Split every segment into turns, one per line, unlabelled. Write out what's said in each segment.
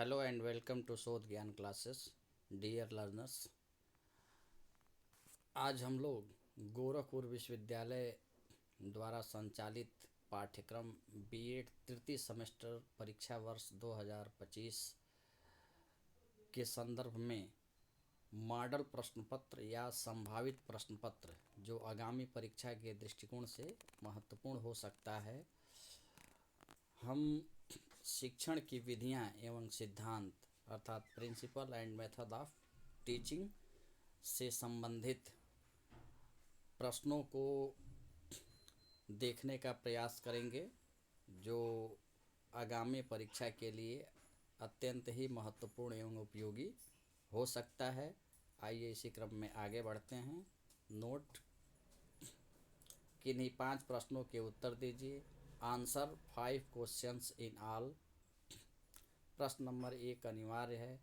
Hello and welcome to शोध ज्ञान classes dear learners. आज हम लोग गोरखपुर विश्वविद्यालय द्वारा संचालित पाठ्यक्रम बीएड तृतीय सेमेस्टर परीक्षा वर्ष 2025 के संदर्भ में मॉडल प्रश्न पत्र या संभावित प्रश्न पत्र जो आगामी परीक्षा के दृष्टिकोण से महत्वपूर्ण हो सकता है, हम शिक्षण की विधियां एवं सिद्धांत अर्थात principle and method of teaching से संबंधित प्रश्नों को देखने का प्रयास करेंगे, जो आगामी परीक्षा के लिए अत्यंत ही महत्वपूर्ण एवं उपयोगी हो सकता है। आइए इसी क्रम में आगे बढ़ते हैं। नोट, किन्हीं 5 प्रश्नों के उत्तर दीजिए। Answer 5 questions in all. प्रश्न नंबर 1 अनिवार्य है।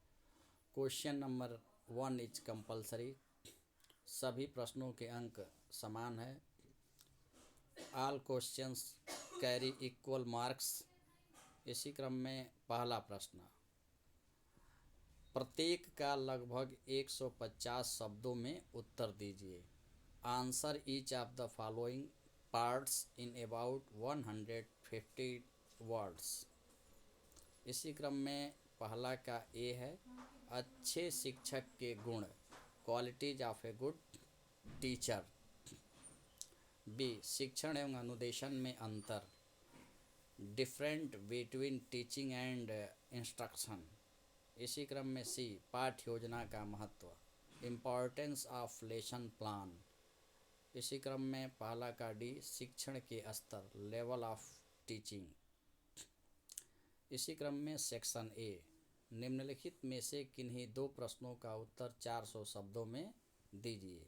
Question number 1 is compulsory. सभी प्रश्नों के अंक समान है। All questions carry equal marks. इसी क्रम में पहला प्रश्न, प्रत्येक का लगभग 150 शब्दों में उत्तर दीजिए। Answer each of the following parts in about 150 words. इसी क्रम में पहला का ए है, अच्छे शिक्षक के गुण, qualities of a good teacher. B, शिक्षण एवं अनुदेशन में अंतर, different between teaching and instruction. इसी क्रम में सी, पाठ्य योजना का महत्व, इम्पॉर्टेंस ऑफ लेसन प्लान। इसी क्रम में पहला का डी, शिक्षण के स्तर, लेवल ऑफ टीचिंग। इसी क्रम में सेक्शन ए, निम्नलिखित में से किन्हीं 2 प्रश्नों का उत्तर 400 शब्दों में दीजिए।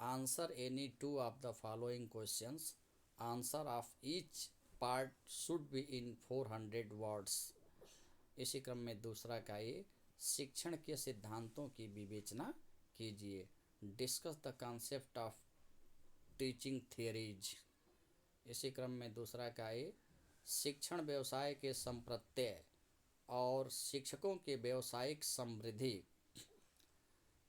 Answer any 2 of the following questions. Answer of each part should be in 400 words. इसी क्रम में दूसरा का ये, शिक्षण के सिद्धांतों की विवेचना कीजिए। Discuss the concept of teaching theories. इसी क्रम में दूसरा का ये, शिक्षण व्यवसाय के संप्रत्यय और शिक्षकों के व्यावसायिक समृद्धि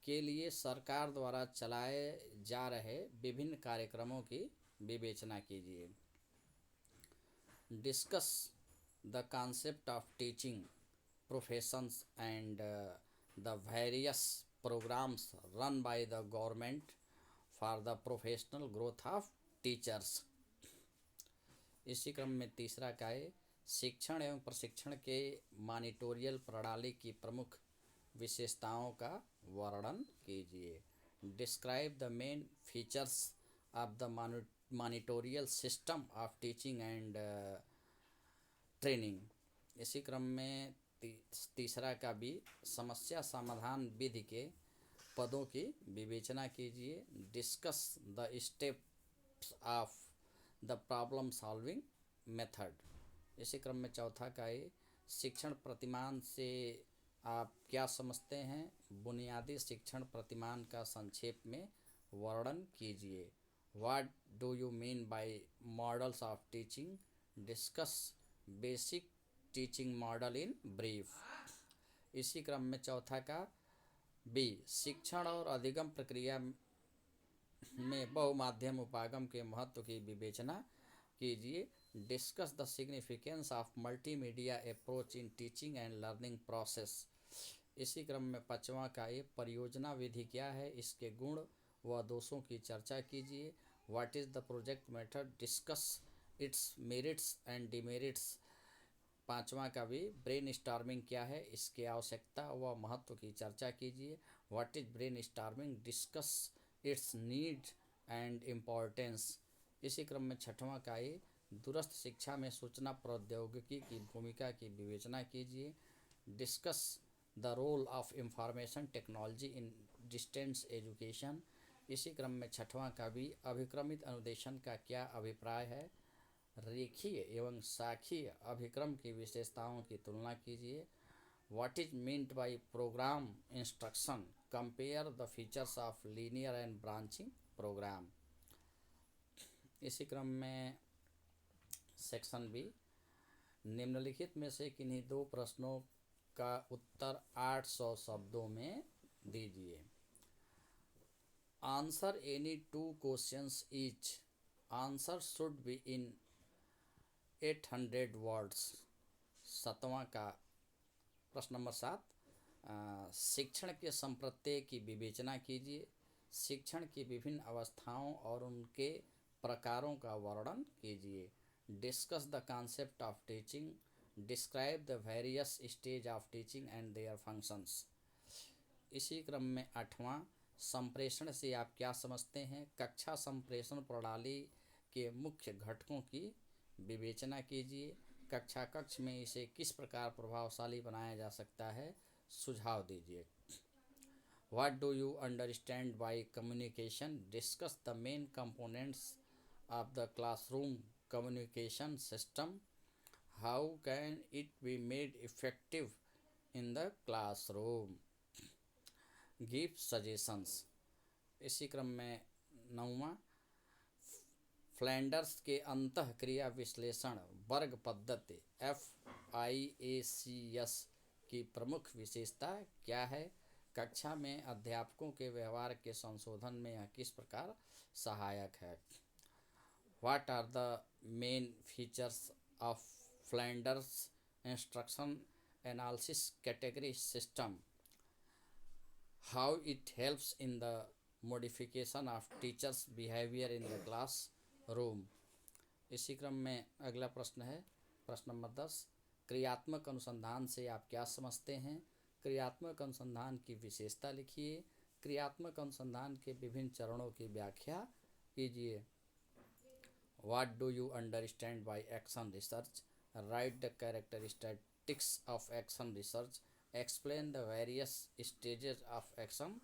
के लिए सरकार द्वारा चलाए जा रहे विभिन्न कार्यक्रमों की विवेचना कीजिए। Discuss the concept of teaching professions and the various programmes run by the government for the professional growth of teachers. इसी क्रम में तीसरा का है, शिक्षण एवं प्रशिक्षण के मॉनिटोरियल प्रणाली की प्रमुख विशेषताओं का वर्णन कीजिए। Describe the main features of the monitorial system of teaching and training. इसी क्रम में तीसरा का भी, समस्या समाधान विधि के पदों की विवेचना कीजिए। Discuss the steps of the problem solving method. इसी क्रम में चौथा का है, शिक्षण प्रतिमान से आप क्या समझते हैं। बुनियादी शिक्षण प्रतिमान का संक्षेप में वर्णन कीजिए। What do you mean by models of teaching. Discuss basic teaching model in brief. इसी क्रम में चौथा का बी, शिक्षण और अधिगम प्रक्रिया में बहुमाध्यम उपागम के महत्व की विवेचना कीजिए। Discuss the significance of multimedia approach in teaching and learning process. इसी क्रम में पांचवा का ये, परियोजना विधि क्या है, इसके गुण व दोषों की चर्चा कीजिए। What is the project method. Discuss it's merits and demerits. पांचवा का भी, ब्रेन स्टॉर्मिंग क्या है, इसकी आवश्यकता व महत्व की चर्चा कीजिए। What is brain storming. Discuss it's need and importance. इसी क्रम में छठवां का ये, दूरस्थ शिक्षा में सूचना प्रौद्योगिकी की भूमिका की विवेचना कीजिए। Discuss the role of information technology in distance education. इसी क्रम में छठवां का भी, अभिक्रमित अनुदेशन का क्या अभिप्राय है। रेखीय एवं शाखीय अभिक्रम की विशेषताओं की तुलना कीजिए। What is meant by programme instruction. Compare the features of linear and branching programme. इसी क्रम में सेक्शन बी, निम्नलिखित में से किन्हीं 2 प्रश्नों का उत्तर 800 शब्दों में दीजिए। Answer any 2 questions each. Answer should be in 800 words. सातवां का प्रश्न नंबर 7, शिक्षण के संप्रत्यय की विवेचना कीजिए। शिक्षण की विभिन्न अवस्थाओं और उनके प्रकारों का वर्णन कीजिए। Discuss the concept of teaching. Describe the various stage of teaching and their functions. इसी क्रम में 8वां, संप्रेषण से आप क्या समझते हैं। कक्षा संप्रेषण प्रणाली के मुख्य घटकों की विवेचना कीजिए। कक्षा कक्ष में इसे किस प्रकार प्रभावशाली बनाया जा सकता है, सुझाव दीजिए। What do you understand by communication? Discuss the main components of the classroom communication system. How can it be made effective in the classroom? Give suggestions. इसी क्रम में 9वां, फ्लैंडर्स के अंतःक्रिया विश्लेषण वर्ग पद्धति FIACS की प्रमुख विशेषता क्या है। कक्षा में अध्यापकों के व्यवहार के संशोधन में यह किस प्रकार सहायक है। What are the main features of Flanders instruction analysis category system. How it helps in the modification of teachers behaviour in the class room. इसी क्रम में अगला प्रश्न है प्रश्न नंबर 10, क्रियात्मक अनुसंधान से आप क्या समझते हैं। क्रियात्मक अनुसंधान की विशेषता लिखिए। क्रियात्मक अनुसंधान के विभिन्न चरणों की व्याख्या कीजिए। What do you understand by action research. Right the characteristics of action research. Explain the various stages of action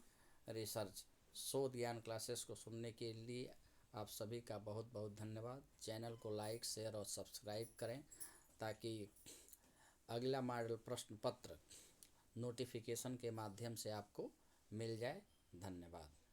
research. शोध ज्ञान क्लासेस को सुनने के लिए आप सभी का बहुत बहुत धन्यवाद। चैनल को लाइक, शेयर और सब्सक्राइब करें ताकि अगला मॉडल प्रश्न पत्र नोटिफिकेशन के माध्यम से आपको मिल जाए। धन्यवाद।